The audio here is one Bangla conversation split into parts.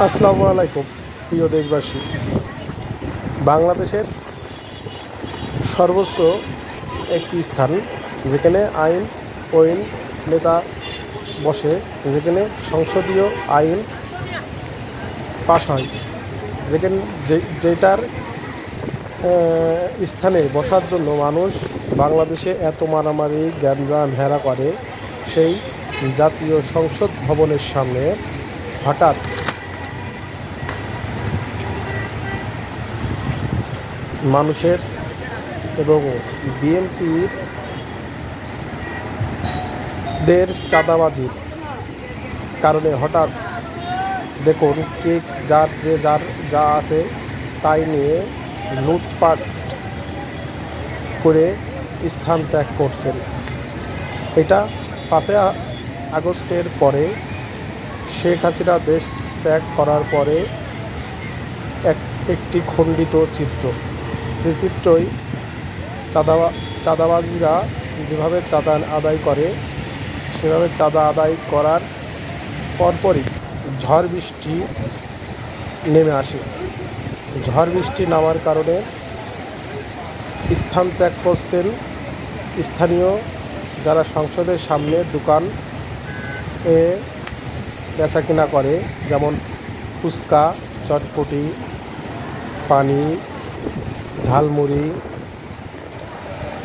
আসসালামু আলাইকুম প্রিয় দেশবাসী। বাংলাদেশের সর্বোচ্চ একটি স্থান যেখানে আইন প্রণয়ন নেতা বসে, যেখানে সংসদীয় আইন পাশ হয়, যেখানে যেটার স্থানে বসার জন্য মানুষ বাংলাদেশে এত মারামারি গ্যাঞ্জাম হেরা করে, সেই জাতীয় সংসদ ভবনের সামনে হঠাৎ মানুষের এবং বিএনপির চাঁদাবাজির কারণে হঠাৎ দেখুন কে যার যা আছে তাই নিয়ে লুটপাট করে স্থান ত্যাগ করছেন। এটা 5 আগস্টের পরে, শেখ হাসিনা দেশ ত্যাগ করার পরে একটি খণ্ডিত চিত্র, যে চিত্রই চাঁদাবাজিরা যেভাবে চাঁদা আদায় করে, সেভাবে চাঁদা আদায় করার পরপরই ঝড় বৃষ্টি নেমে আসে। ঝড় বৃষ্টি নামার কারণে স্থান ত্যাগ করছেন স্থানীয় যারা সংসদের সামনে দোকান বেচা কিনা করে, যেমন ফুচকা, চটপটি, পানি, ঝালমুড়ি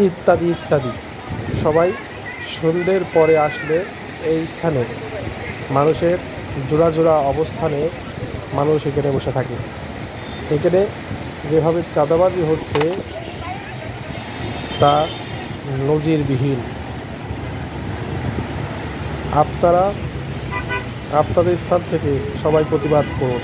ইত্যাদি ইত্যাদি। সবাই সন্ধ্যের পরে আসলে এই স্থানে মানুষের জোড়া জোড়া অবস্থানে মানুষ এখানে বসে থাকে। এখানে যেভাবে চাঁদাবাজি হচ্ছে তা নজিরবিহীন। আপনারা আপনাদের স্থান থেকে সবাই প্রতিবাদ করুন।